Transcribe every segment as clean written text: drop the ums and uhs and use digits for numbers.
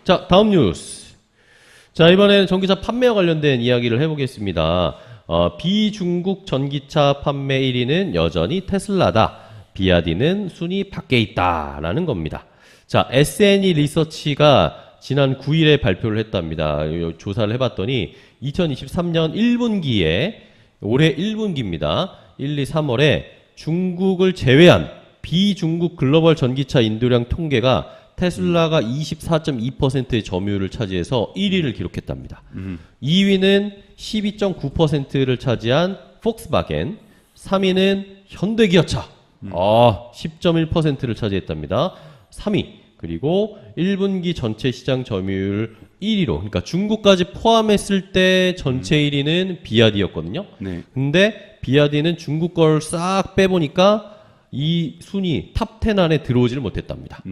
자, 다음 뉴스. 자, 이번에는 전기차 판매와 관련된 이야기를 해보겠습니다. 비중국 전기차 판매 1위는 여전히 테슬라다. 비아디는 순위 밖에 있다라는 겁니다. 자, S&E 리서치가 지난 9일에 발표를 했답니다. 조사를 해봤더니 2023년 1분기에 올해 1분기입니다. 1, 2, 3월에 중국을 제외한 비중국 글로벌 전기차 인도량 통계가 테슬라가 24.2%의 점유율을 차지해서 1위를 기록했답니다. 2위는 12.9%를 차지한 폭스바겐, 3위는 현대기아차, 10.1%를 차지했답니다. 3위, 그리고 1분기 전체 시장 점유율 1위로, 그러니까 중국까지 포함했을 때 전체 1위는 비아디였거든요. 네. 근데 비아디는 중국 걸 싹 빼보니까 이 순위 탑10 안에 들어오지를 못했답니다.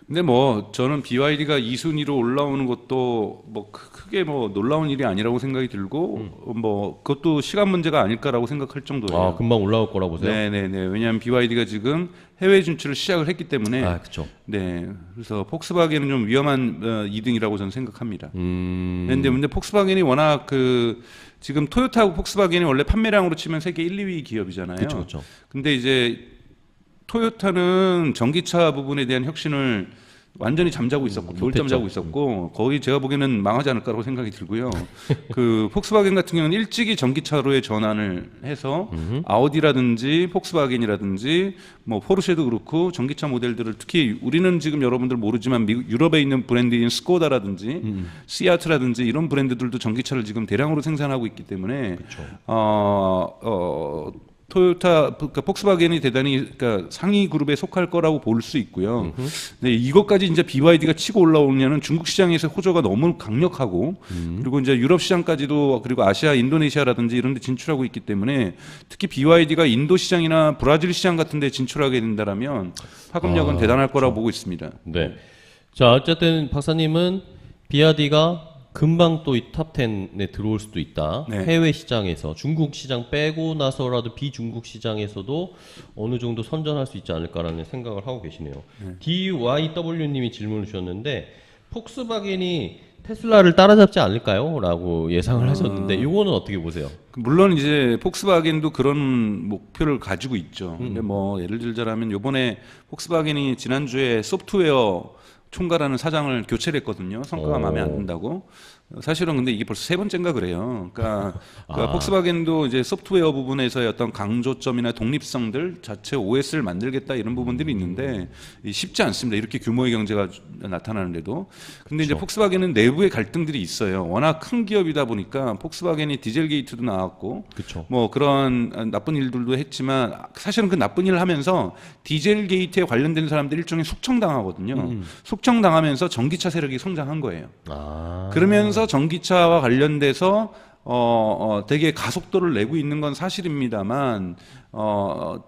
근데 뭐 저는 BYD가 2순위로 올라오는 것도 뭐 크게 뭐 놀라운 일이 아니라고 생각이 들고 뭐 그것도 시간 문제가 아닐까라고 생각할 정도예요. 아, 금방 올라올 거라고 보세요? 네네네. 왜냐하면 BYD가 지금 해외 진출을 시작을 했기 때문에. 아, 그렇죠. 네. 그래서 폭스바겐은 좀 위험한 2등이라고 저는 생각합니다. 근데 폭스바겐이 워낙 지금 토요타하고 폭스바겐이 원래 판매량으로 치면 세계 1, 2위 기업이잖아요. 그렇죠. 근데 이제 토요타는 전기차 부분에 대한 혁신을 완전히 잠자고 있었고 겨울잠 자고 있었고 거의 제가 보기에는 망하지 않을까라고 생각이 들고요. 폭스바겐 같은 경우는 일찍이 전기차로의 전환을 해서 아우디라든지 폭스바겐이라든지 뭐 포르쉐도 그렇고 전기차 모델들을 특히 우리는 지금 여러분들 모르지만 유럽에 있는 브랜드인 스코다라든지 시아트라든지 이런 브랜드들도 전기차를 지금 대량으로 생산하고 있기 때문에 토요타, 그러니까 폭스바겐이 대단히 상위 그룹에 속할 거라고 볼 수 있고요. 네, 이것까지 이제 BYD가 치고 올라오냐는 중국 시장에서 호조가 너무 강력하고 그리고 이제 유럽 시장까지도 그리고 아시아, 인도네시아라든지 이런 데 진출하고 있기 때문에 특히 BYD가 인도 시장이나 브라질 시장 같은 데 진출하게 된다라면 파급력은 대단할 거라고 보고 있습니다. 네. 자, 어쨌든 박사님은 비아디가 금방 또 이 탑10에 들어올 수도 있다. 네. 해외 시장에서 중국 시장 빼고 나서라도 비중국 시장에서도 어느 정도 선전할 수 있지 않을까라는 생각을 하고 계시네요. DYW님이 질문을 주셨는데 폭스바겐이 테슬라를 따라잡지 않을까요? 라고 예상을 하셨는데 이거는 어떻게 보세요? 물론 이제 폭스바겐도 그런 목표를 가지고 있죠. 근데 뭐 예를 들자면 요번에 폭스바겐이 지난주에 소프트웨어 총괄하는 사장을 교체를 했거든요. 성과가 마음에 안 든다고. 사실은 근데 이게 벌써 3번째인가 그래요. 그러니까 폭스바겐도 이제 소프트웨어 부분에서의 어떤 강조점이나 독립성들 자체 OS를 만들겠다 이런 부분들이 있는데 쉽지 않습니다. 이렇게 규모의 경제가 나타나는데도. 근데 이제 폭스바겐은 내부의 갈등들이 있어요. 워낙 큰 기업이다 보니까 폭스바겐이 디젤 게이트도 나왔고 뭐 그런 나쁜 일들도 했지만 사실은 그 나쁜 일을 하면서 디젤 게이트에 관련된 사람들이 일종의 숙청당하거든요. 숙청당하면서 전기차 세력이 성장한 거예요. 그러면서 전기차와 관련돼서 되게 가속도를 내고 있는 건 사실입니다만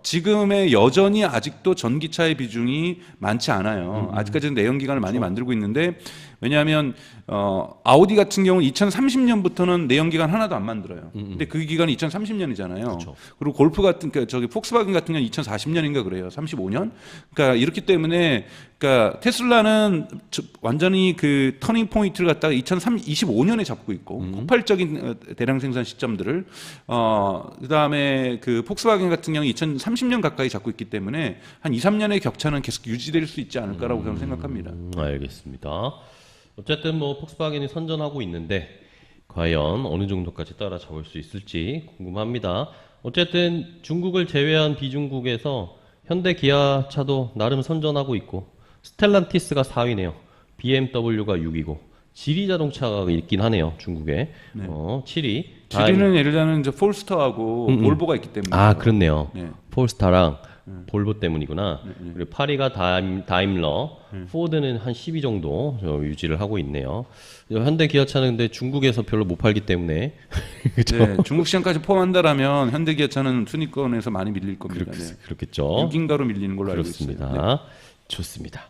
지금의 여전히 아직도 전기차의 비중이 많지 않아요. 아직까지는 내연기관을 많이 만들고 있는데 왜냐하면 아우디 같은 경우는 2030년부터는 내연기관 하나도 안 만들어요. 근데 그 기간이 2030년이잖아요. 그리고 골프 같은 저기 폭스바겐 같은 경우는 2040년인가 그래요. 35년. 그러니까 이렇기 때문에 그러니까 테슬라는 완전히 그 터닝 포인트를 갖다가 2025년에 잡고 있고 폭발적인 대량 생산 시점들을 그다음에 그 폭스바겐 같은 경우 2030년 가까이 잡고 있기 때문에 한 2, 3년의 격차는 계속 유지될 수 있지 않을까라고 저는 생각합니다. 알겠습니다. 어쨌든 뭐 폭스바겐이 선전하고 있는데 과연 어느 정도까지 따라잡을 수 있을지 궁금합니다. 어쨌든 중국을 제외한 비중국에서 현대 기아차도 나름 선전하고 있고 스텔란티스가 4위네요. BMW가 6위고 지리 자동차가 있긴 하네요. 중국에. 7위. 지리는 예를 들자면 폴스터하고 볼보가 있기 때문에. 아, 그렇네요. 네. 폴스타랑 볼보 때문이구나. 그리고 8위가 다임러, 포드는 한 10위 정도 유지를 하고 있네요. 현대 기아차는 근데 중국에서 별로 못 팔기 때문에 그렇죠? 네, 중국 시장까지 포함한다라면 현대 기아차는 순위권에서 많이 밀릴 겁니다. 그렇겠죠. 6인가로 밀리는 걸로 알고 있습니다. 그렇습니다. 좋습니다.